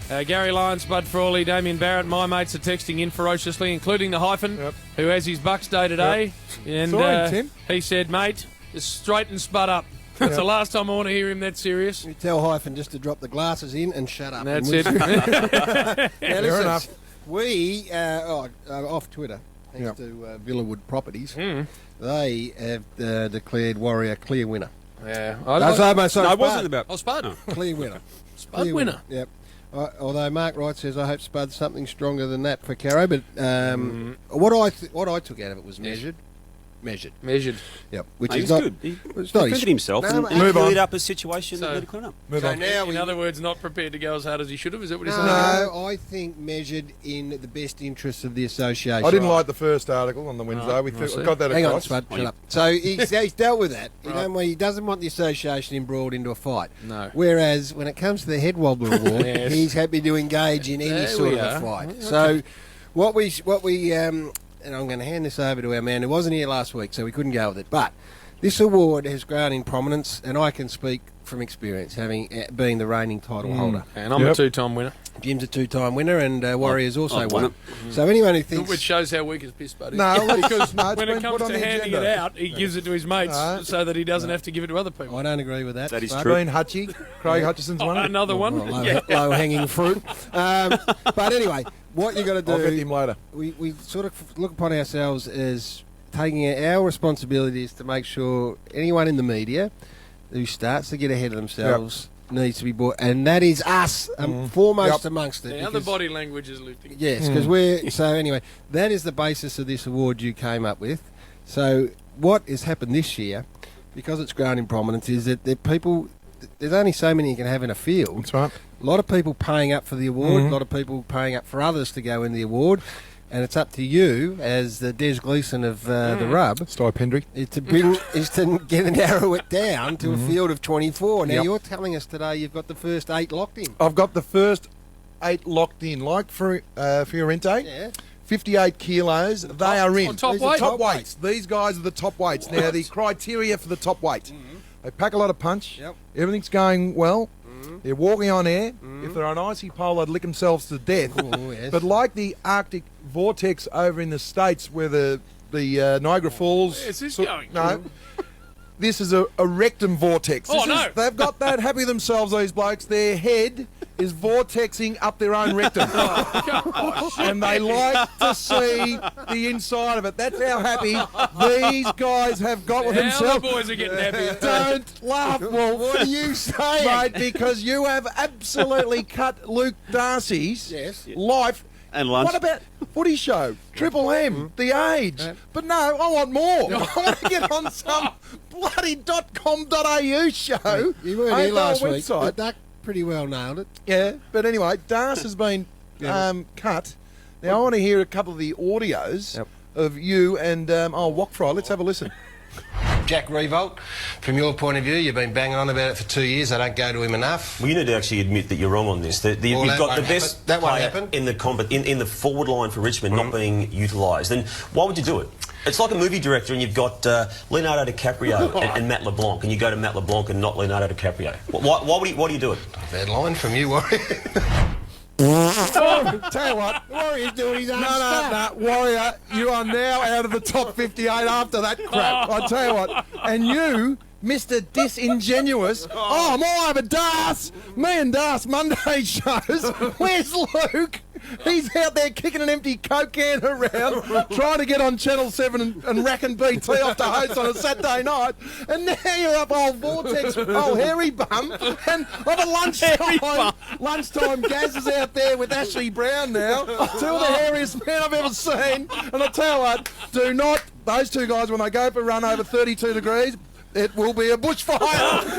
Gary Lyons, Bud Frawley, Damien Barrett, my mates are texting in ferociously, including the Hyphen, who has his Bucks day today. Yep. And Tim. He said, mate, just straighten Spud up. That's the last time I want to hear him that serious. You tell Hyphen just to drop the glasses in and shut up. That's it. Fair enough. We, off Twitter, thanks to Villawood Properties, they have declared Warrior clear winner. Yeah. It wasn't about... Oh, Spud. Clear winner. Spud Clear winner. Yep. Although Mark Wright says, I hope Spud's something stronger than that for Caro, but what I took out of it was measured. Measured. Yep. Which He is was not good. He it's not defended himself and move cleared on. up a situation that led to clean up. So now In other words, not prepared to go as hard as he should have. Is that what he's saying? No, I think measured in the best interests of the association. I didn't like the first article on the Wednesday. We got that Hang on, across. Spud, shut up. So he's dealt with that. He doesn't want the association embroiled into a fight. No. Whereas when it comes to the Headwobbler Award, Yes. he's happy to engage in any There sort we of are. a fight. Okay. So what we and I'm going to hand this over to our man who wasn't here last week, so we couldn't go with it. But this award has grown in prominence, and I can speak from experience, having been the reigning title holder. And I'm a two-time winner. Jim's a two-time winner, and Warrior's also I've won won. So anyone who thinks... Which shows how weak his piss buddy is. No, because When it comes to handing it out, he gives it to his mates so that he doesn't have to give it to other people. I don't agree with that. That is Spud. true. Dean Hutchie, Craig Hutchison's won it. Another one. Well, low-hanging fruit. But anyway, what you got to do... I'll get him later. We sort of look upon ourselves as taking our responsibilities to make sure anyone in the media who starts to get ahead of themselves needs to be brought, and that is us, foremost amongst it. Now the body language is lifting. Yes, because we're... So anyway, that is the basis of this award you came up with. So what has happened this year, because it's grown in prominence, is that there's only so many you can have in a field. That's right. A lot of people paying up for the award, a lot of people paying up for others to go in the award, and it's up to you, as the Des Gleeson of the Rub, Stipendary. is to narrow it down to a field of 24. Now, you're telling us today you've got the first 8 locked in. I've got the first 8 locked in, like for Fiorente. Yeah. 58 kilos. They are in. top These are weight? top weights. These guys are the top weights. Now, the criteria for the top weight. They pack a lot of punch. Yep. Everything's going well. They're walking on air. If they're on icy pole, they'd lick themselves to death. Oh, yes. But like the Arctic vortex over in the States where the Niagara Falls... Where's this going? No. This is a rectum vortex. Oh, no. They've got that happy with themselves, these blokes. Their head is vortexing up their own rectum. And they like to see the inside of it. That's how happy these guys have got with Now themselves. the boys are getting happy. Don't laugh, Wolf. What are you saying? Mate, because you have absolutely cut Luke Darcy's life. And lunch. What about Footy Show, Triple M, The Age? But no, I want more. I want to get on some bloody .com.au show. You weren't Ain't here last no week, website. but Duck pretty well nailed it. Yeah, but anyway, Das has been cut. Now I want to hear a couple of the audios of you and Wokfry. Let's have a listen. Jack Revolt, from your point of view, you've been banging on about it for 2 years. I don't go to him enough. Well, you need to actually admit that you're wrong on this. You've that got the won't best happen. That won't player happen. in the forward line for Richmond not being utilised. And why would you do it? It's like a movie director and you've got Leonardo DiCaprio and Matt LeBlanc, and you go to Matt LeBlanc and not Leonardo DiCaprio. Why do you do it? Bad line from you, Warrior. Tell you what. Warrior's doing his own No, stuff. Warrior, you are now out of the top 58 after that crap. I tell you what. And you, Mr. Disingenuous, I'm all over Das. Me and Das Monday shows. Where's Luke? He's out there kicking an empty Coke can around, trying to get on Channel 7 and racking BT off to host on a Saturday night. And now you're up old Vortex, old hairy bum. And on a lunchtime, Gaz is out there with Ashley Brown now. Two of the hairiest men I've ever seen. And I tell you what, those two guys, when they go for a run over 32 degrees, it will be a bushfire.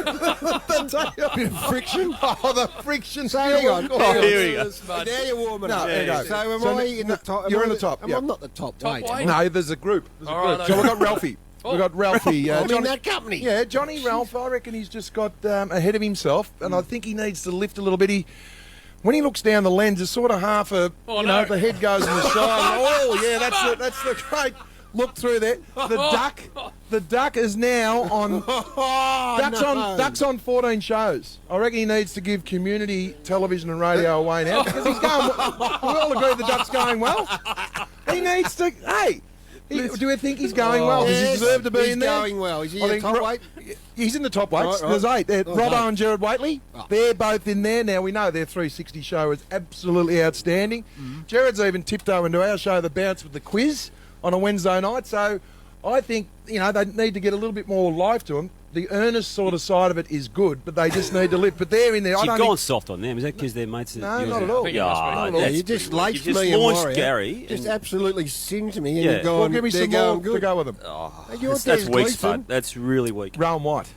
A bit of friction. Oh, the friction. So hang on. Here we go. Now you're warming No, up. there you go. So am So I in the top? you're in the top, I'm not the top weight. weight? No, there's a group. All right, So we've okay. got Ralphie. We've got Ralphie. I'm in Johnny, that company. yeah, Johnny Ralph, I reckon he's just got ahead of himself, and I think he needs to lift a little bit. When he looks down the lens, it's sort of half a, Oh, no. the head goes on the side. Oh, yeah, that's the great Look through there. The duck is now on. Duck's on 14 shows. I reckon he needs to give community television and radio away now because he's going. We all agree the duck's going well. He needs to. Hey. Do we think he's going well? Does he deserve to be in there? He's going well. Is he in the top weight? He's in the top weights. Right. There's 8. Robbo and Gerard Whateley, they're both in there. Now, we know their 360 show is absolutely outstanding. Gerard's even tiptoe into our show, The Bounce, with the quiz on a Wednesday night. So I think, they need to get a little bit more life to them. The earnest sort of side of it is good, but they just need to lift. But they're in there. You've gone soft on them. Is that because their mates? No, not at all. You just laced me and launched Warrior. Gary. Just absolutely singed me, and Yeah. you're going. Well, give me some more to go with them. That's weak, Spud. That's really weak. Rowan White.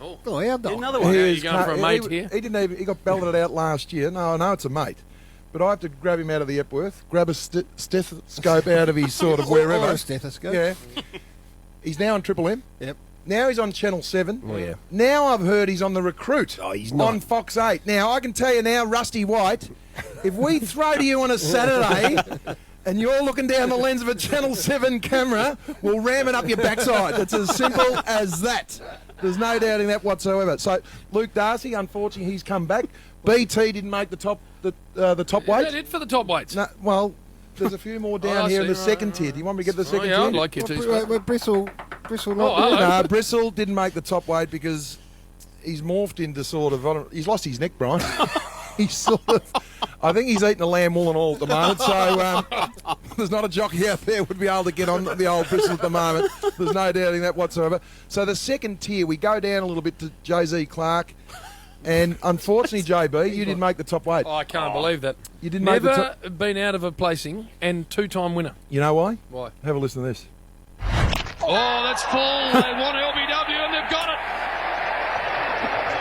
Oh, how dog. Another one. You're going for a mate here? He didn't even. He got belted out last year. No, I know it's a mate, but I have to grab him out of the Epworth, grab a stethoscope out of his sort of wherever. Or a stethoscope. Yeah. He's now on Triple M. Yep. Now he's on Channel 7. Oh, yeah. Now I've heard he's on The Recruit. Oh, he's not. On Fox 8. Now, I can tell you now, Rusty White, if we throw to you on a Saturday and you're looking down the lens of a Channel 7 camera, we'll ram it up your backside. It's as simple as that. There's no doubting that whatsoever. So, Luke Darcy, unfortunately, he's come back. BT didn't make the top weight. Is that it for the top weights? No, well, there's a few more down I here in see. the second tier. Do you want me to get the second tier? I'd like you to. Well, Bristle Oh, not hello. there. No, Bristle didn't make the top weight because he's morphed into sort of. He's lost his neck, Brian. He's sort of. I think he's eating a lamb wool and all at the moment. So there's not a jockey out there would be able to get on the old Bristle at the moment. There's no doubting that whatsoever. So the second tier, we go down a little bit to Jay-Z Clark. And unfortunately, JB, you didn't make the top weight. Oh, I can't believe that. You didn't make the Never top. been out of a placing and 2-time winner. You know why? Why? Have a listen to this. Oh, that's full. They want LBW and they've got it.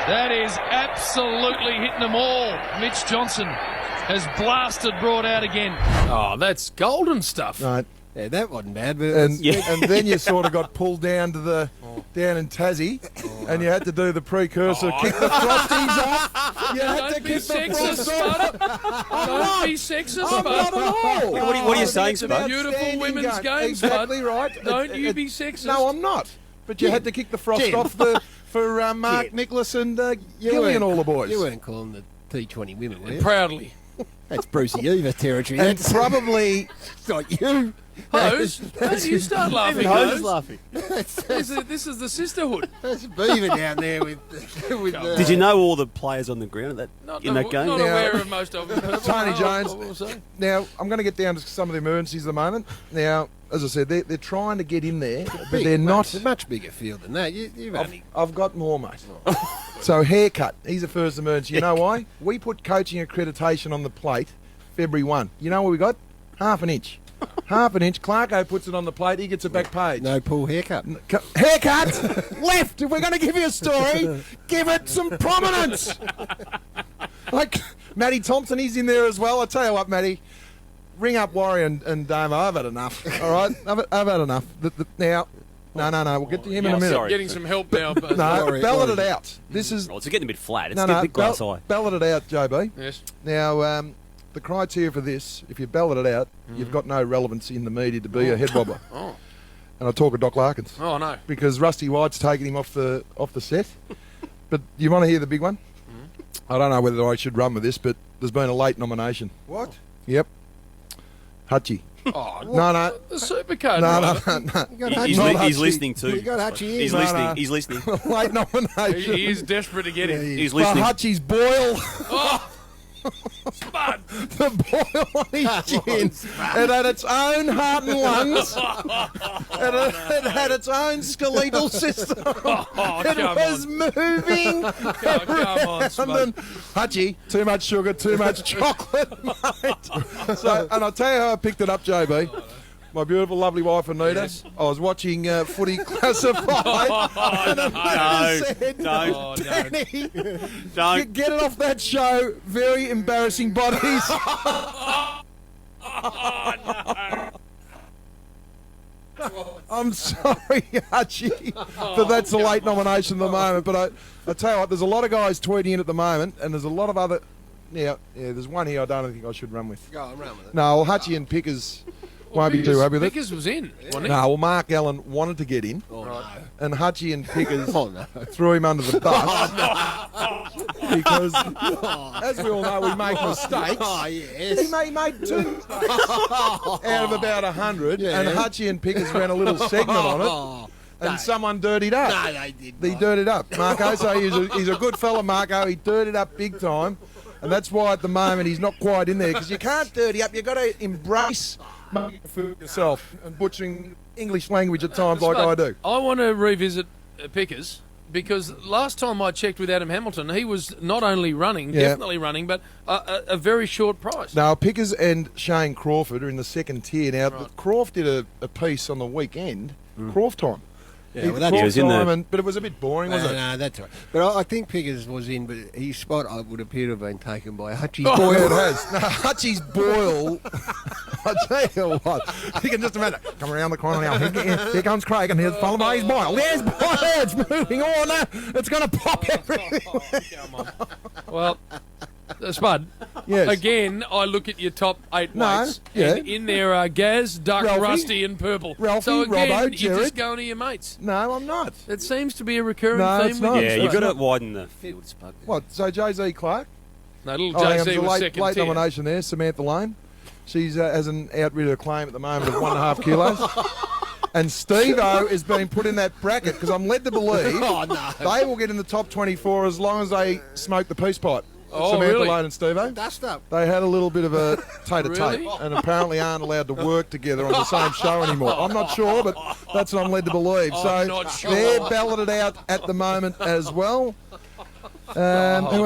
That is absolutely hitting them all. Mitch Johnson has blasted Broad out again. Oh, that's golden stuff. Right. Yeah, that wasn't bad. But And then you sort of got pulled down to down in Tassie, and you had to do the precursor, kick the frosties off. You had to Don't be kick the sexist, frosties off. Spud. Don't be sexist, I'm not Spud. at all. What are you saying, It's an Spud? Beautiful outstanding women's game, Exactly Spud. right. Don't you be sexist. No, I'm not. But you had to kick the frost Jim. off for Mark Jim. Nicholas and You Gilly and weren't- all the boys. You weren't calling the T20 women, were you? Proudly. That's Brucey Eva territory. And That's probably not you. Hose, don't you start laughing, Hose Hose. is laughing. This is the sisterhood. That's Beaver down there with Did you know all the players on the ground in that game? Not Now- aware of most of them. Tony Jones. I will say. Now, I'm going to get down to some of the emergencies at the moment. Now, as I said, they're trying to get in there, but they're not. It's a much bigger field than that. You've only... I've got more, mate. So, haircut. He's the first emergency. You know why? We put coaching accreditation on the plate February 1. You know what we got? Half an inch. Half an inch. Clarko puts it on the plate. He gets a back page. No Paul haircut. Haircut! Left! If we're going to give you a story, give it some prominence! Like, Matty Thompson, he's in there as well. I tell you what, Matty, ring up Warrior and Damo. I've had enough, all right? I've had enough. Now, no, we'll get to him in a minute. sorry. Getting some help now. But No, Warrior, ballot Warrior. it out. This is... Oh, it's getting a bit flat. It's No, getting a no, bit glass eye. ballot it out, JB. Yes. Now, the criteria for this, if you ballot it out, you've got no relevance in the media to be a head wobbler. Oh. And I talk of Doc Larkins. Oh no. Because Rusty White's taking him off the set. But you want to hear the big one? I don't know whether I should run with this, but there's been a late nomination. What? Yep. Hutchie. Oh, No. the supercard. No. You got He's, Hutchie. he's listening too. You got Hutchie in. He's No, listening. no. He's listening. Late nomination. He is desperate to get him. He's For listening. Hutchie's boil. Oh, Spud. The boil on his chin. It had its own heart and lungs. It had its own skeletal system. Oh, It come was on. moving. Come on, And Spud. then, Hutchie, too much sugar, too much chocolate, mate. So, and I'll tell you how I picked it up, JB. My beautiful, lovely wife, Anita. Yes. I was watching Footy Classified, and Anita said, don't. Danny, Don't. get it off that show. Very embarrassing bodies. I'm sorry, Hutchie, but that's the late nomination at the moment. But I tell you what, there's a lot of guys tweeting in at the moment, and there's a lot of other. Yeah, there's one here I don't think I should run with. Go on, run with it. No, well, Hutchie and Pickers Won't be too happy with it. Pickers was in, wasn't he? No, well, Mark Allen wanted to get in, and Hutchie and Pickers threw him under the bus because, as we all know, we make mistakes. Oh, yes. He made 2 out of about 100, and Hutchie and Pickers ran a little segment on it, and someone dirtied up. No, they did He dirtied up, Marco. So he's a good fella, Marco. He dirtied up big time, and that's why at the moment he's not quite in there because you can't dirty up. You've got to embrace for yourself and butchering English language at times like I do. I want to revisit Pickers because last time I checked with Adam Hamilton, he was not only running, definitely running, but a very short price. Now, Pickers and Shane Crawford are in the second tier. Now, Croft did a piece on the weekend, Croft time. Yeah, well, Croft was in there. time, but it was a bit boring, wasn't it? No, that's right. But I think Pickers was in, but his spot would appear to have been taken by Hutchie Oh, Boyle. it has. No, Hutchie's Boyle. I tell you what, you can just imagine. Come around the corner now. Here comes Craig, and here's followed by his Boyle. There's Boyle. It's moving on. It's going to pop everywhere. Well, Spud, Yes. again, I look at your top 8 No, mates, yeah. and in there are Gaz, Duck, Ralphie, Rusty and Purple. Ralphie, so again, Robbo, you're Jared. just going to your mates. No, I'm not. It seems to be a recurring No, theme it's with not. you. Yeah, Spud. you've got to widen the field, Spud. What? So Jay-Z Clark? No, little Oh, hang on, JC there's a was late second tier. nomination there. Samantha Lane. She's has an outridden claim at the moment of 1.5 kilos. And Steve-O is being put in that bracket because I'm led to believe they will get in the top 24 as long as they smoke the peace pipe. Oh, Samantha really? Lane and Steve-O. Dust up. They had a little bit of a tete-a-tete Really? and apparently aren't allowed to work together on the same show anymore. I'm not sure, but that's what I'm led to believe. I'm So not sure. they're balloted out at the moment as well. Who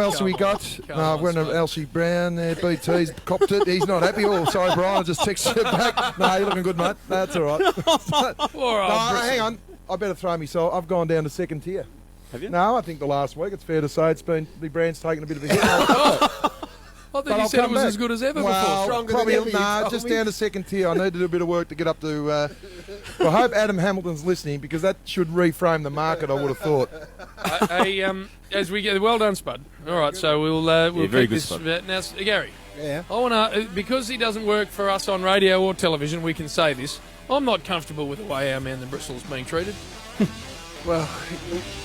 else have we got? No, we're in Elsie Brown there. BT's copped it. He's not happy. Oh, sorry, Brian. I just texted it back. No, you're looking good, mate. That's all right. Poor old No, Bristol. hang on. I better throw myself. I've gone down to second tier. Have you? No, I think the last week, it's fair to say, the brand's taken a bit of a hit. I thought you I'll said it come was back. as good as ever Well, Stronger probably than ever, you no, told just me. down to second tier. I need to do a bit of work to get up to. Well, I hope Adam Hamilton's listening because that should reframe the market. I would have thought. As we get, well done, Spud. All right, so we'll very keep good, this. Spud. Now, Gary, Yeah. I want to because he doesn't work for us on radio or television. We can say this. I'm not comfortable with the way our man the Bristol's being treated. Well,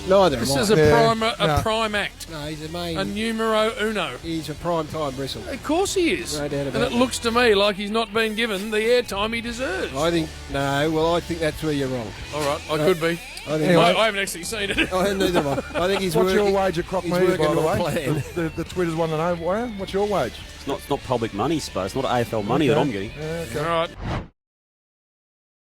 neither This am I. is a Yeah. prime act, No, he's a main. a numero uno. He's a prime time bristle. Of course he is, No doubt and about it looks to me like he's not been given the airtime he deserves. I think I think that's where you're wrong. All right, I could be. I think Anyway. I haven't actually seen it. neither am I. I think he's What's working. your wage at Croc he's Media, working by the on a way? plan. The Twitters want to know, Warren. What's your wage? It's not public money, Spud. It's not AFL money that I'm getting. Okay. All right.